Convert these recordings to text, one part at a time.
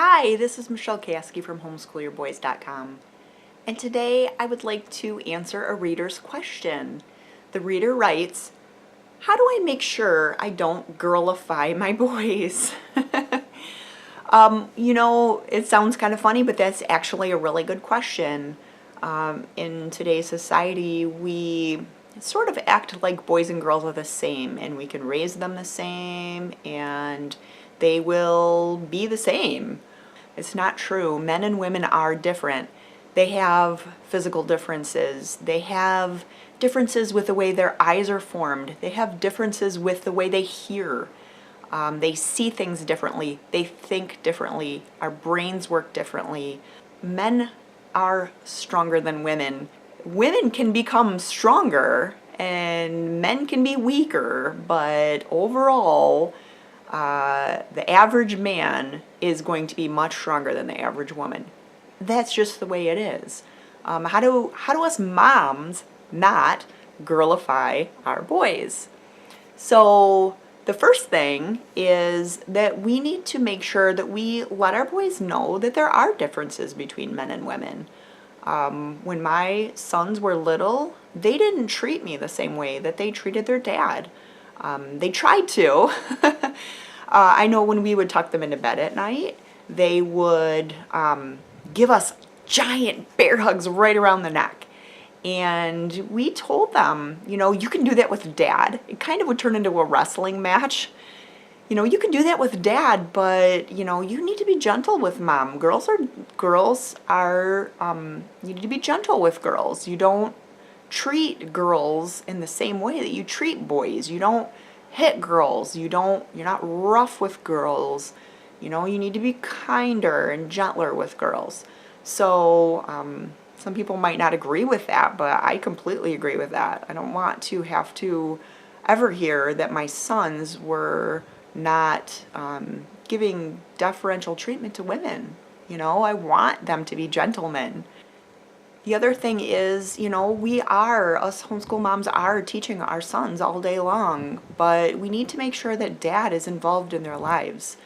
Hi, this is Michelle Kasky from Homeschool-Your-Boys.com, and today I would like to answer a reader's question. The reader writes, how do I make sure I don't girlify my boys? It sounds kind of funny, but that's actually a really good question. In today's society, we sort of act like boys and girls are the same, and we can raise them the same, and they will be the same. It's not true. Men and women are different. They have physical differences. They have differences with the way their eyes are formed. They have differences with the way they hear. They see things differently. They think differently. Our brains work differently. Men are stronger than women. Women can become stronger and men can be weaker, but overall, the average man is going to be much stronger than the average woman. That's just the way it is. How do us moms not girlify our boys? So the first thing is that we need to make sure that we let our boys know that there are differences between men and women. When my sons were little, they didn't treat me the same way that they treated their dad. They tried to. I know when we would tuck them into bed at night, they would give us giant bear hugs right around the neck. And we told them, you can do that with dad. It kind of would turn into a wrestling match. You can do that with dad, but, you need to be gentle with mom. Girls are, you need to be gentle with girls. You don't treat girls in the same way that you treat boys. You don't hit girls. You're not rough with girls. You need to be kinder and gentler with girls. So, some people might not agree with that, but I completely agree with that. I don't want to have to ever hear that my sons were not giving deferential treatment to women. I want them to be gentlemen. The other thing is, us homeschool moms are teaching our sons all day long, but we need to make sure that dad is involved in their lives.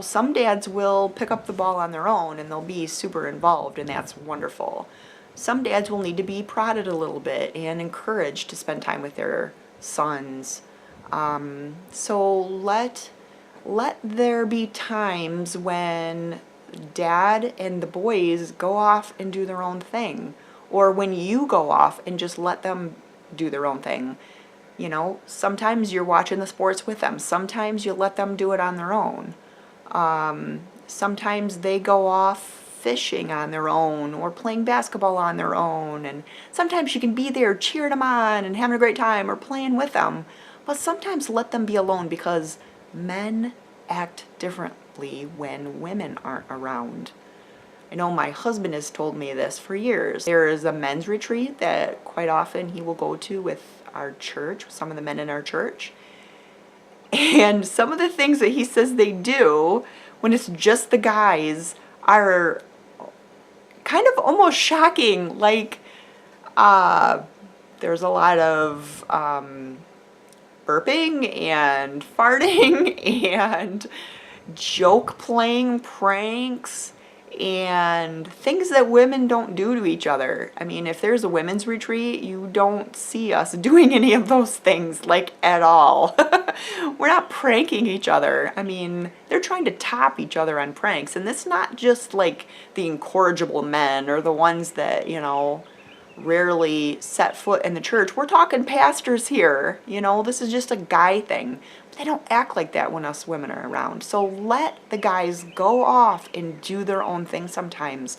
Some dads will pick up the ball on their own and they'll be super involved, and that's wonderful. Some dads will need to be prodded a little bit and encouraged to spend time with their sons. So let there be times when dad and the boys go off and do their own thing, or when you go off and just let them do their own thing. Sometimes you're watching the sports with them. Sometimes you let them do it on their own. Sometimes they go off fishing on their own or playing basketball on their own, and sometimes you can be there cheering them on and having a great time or playing with them, but sometimes let them be alone, because men act differently when women aren't around. I know my husband has told me this for years. There is a men's retreat that quite often he will go to with our church, with some of the men in our church. And some of the things that he says they do when it's just the guys are kind of almost shocking. Like, there's a lot of burping and farting and joke playing pranks and things that women don't do to each other. I mean, if there's a women's retreat, you don't see us doing any of those things, like, at all. We're not pranking each other. I mean, they're trying to top each other on pranks, and it's not just like the incorrigible men or the ones that, rarely set foot in the church. We're talking pastors here. This is just a guy thing. But they don't act like that when us women are around. So let the guys go off and do their own thing sometimes.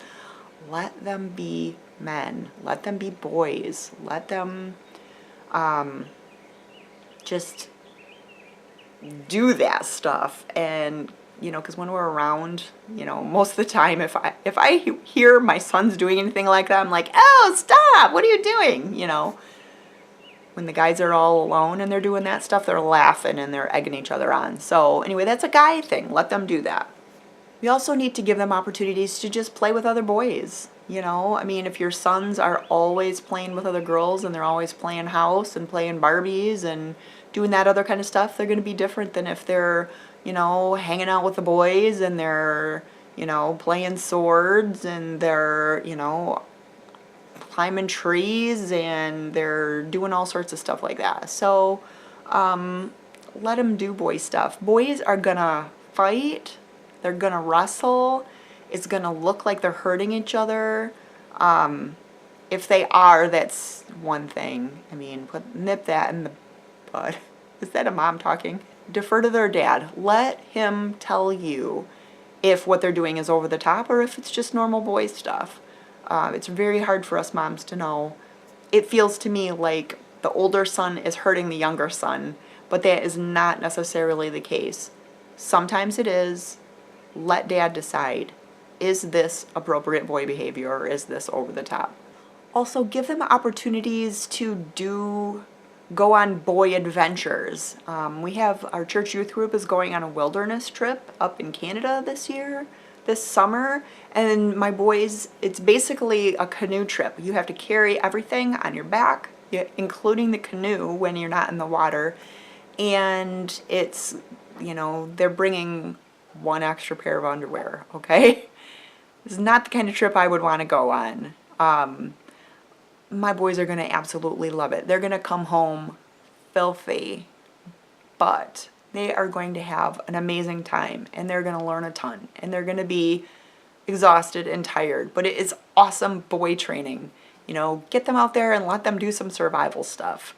Let them be men. Let them be boys. Let them just do that stuff. And because when we're around, most of the time, if I hear my sons doing anything like that, I'm like, oh, stop, what are you doing? When the guys are all alone and they're doing that stuff, they're laughing and they're egging each other on. So anyway, that's a guy thing. Let them do that. We also need to give them opportunities to just play with other boys. I mean, if your sons are always playing with other girls and they're always playing house and playing Barbies and doing that other kind of stuff, they're going to be different than if they're, hanging out with the boys and they're, you know, playing swords, and they're, you know, climbing trees, and they're doing all sorts of stuff like that. So let them do boy stuff. Boys are gonna fight, they're gonna wrestle, it's gonna look like they're hurting each other. If they are, that's one thing. I mean, nip that in the bud. Is that a mom talking? Defer to their dad. Let him tell you if what they're doing is over the top or if it's just normal boy stuff. It's very hard for us moms to know. It feels to me like the older son is hurting the younger son, but that is not necessarily the case. Sometimes it is. Let dad decide. Is this appropriate boy behavior, or is this over the top? Also, give them opportunities to go on boy adventures. We have our church youth group is going on a wilderness trip up in Canada this summer, and my boys, it's basically a canoe trip. You have to carry everything on your back, including the canoe when you're not in the water, and it's, you know, they're bringing one extra pair of underwear, okay? This is not the kind of trip I would want to go on. My boys are going to absolutely love it. They're going to come home filthy, but they are going to have an amazing time, and they're going to learn a ton, and they're going to be exhausted and tired, but it is awesome boy training. You know, get them out there and let them do some survival stuff.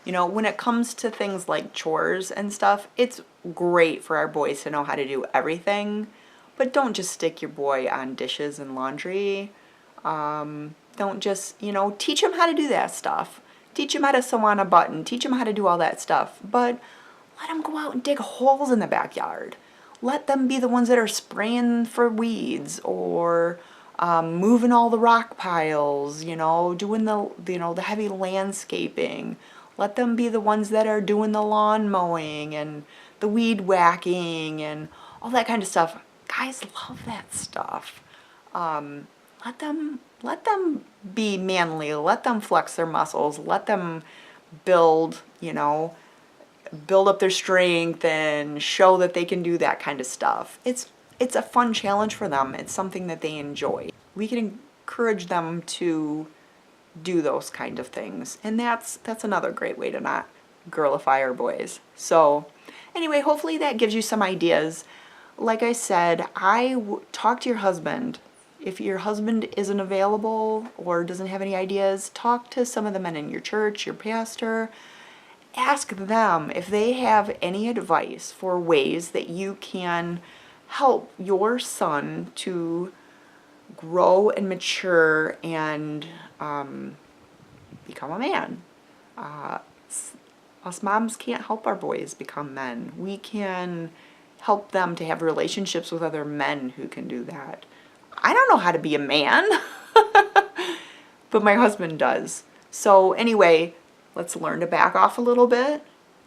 You know, when it comes to things like chores and stuff, it's great for our boys to know how to do everything, but don't just stick your boy on dishes and laundry. Don't just, you know, teach them how to do that stuff. Teach them how to sew on a button. Teach them how to do all that stuff. But let them go out and dig holes in the backyard. Let them be the ones that are spraying for weeds, or moving all the rock piles, you know, doing the heavy landscaping. Let them be the ones that are doing the lawn mowing and the weed whacking and all that kind of stuff. Guys love that stuff. Let them be manly. Let them flex their muscles. Let them build, you know, build up their strength and show that they can do that kind of stuff. It's a fun challenge for them. It's something that they enjoy. We can encourage them to do those kind of things, and that's another great way to not girlify our boys. Anyway, hopefully that gives you some ideas. Like I said, talk to your husband. If your husband isn't available or doesn't have any ideas, talk to some of the men in your church, your pastor. Ask them if they have any advice for ways that you can help your son to grow and mature and become a man. Us moms can't help our boys become men. We can help them to have relationships with other men who can do that. I don't know how to be a man, but my husband does. So anyway, let's learn to back off a little bit.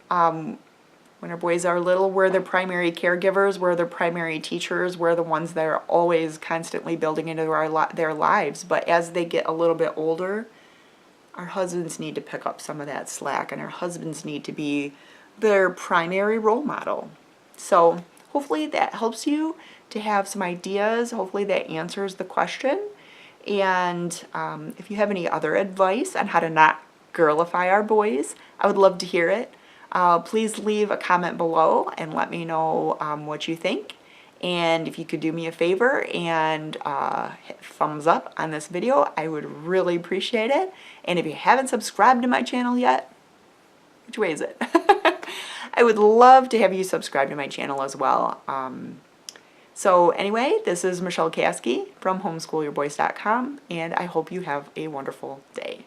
When our boys are little, we're their primary caregivers, we're their primary teachers, we're the ones that are always constantly building into their lives. But as they get a little bit older, our husbands need to pick up some of that slack, and our husbands need to be their primary role model. So hopefully that helps you to have some ideas. Hopefully that answers the question. And if you have any other advice on how to not girlify our boys, I would love to hear it. Please leave a comment below and let me know what you think. And if you could do me a favor and hit thumbs up on this video, I would really appreciate it. And if you haven't subscribed to my channel yet, which way is it? I would love to have you subscribe to my channel as well. So anyway, this is Michelle Caskey from homeschoolyourboys.com, and I hope you have a wonderful day.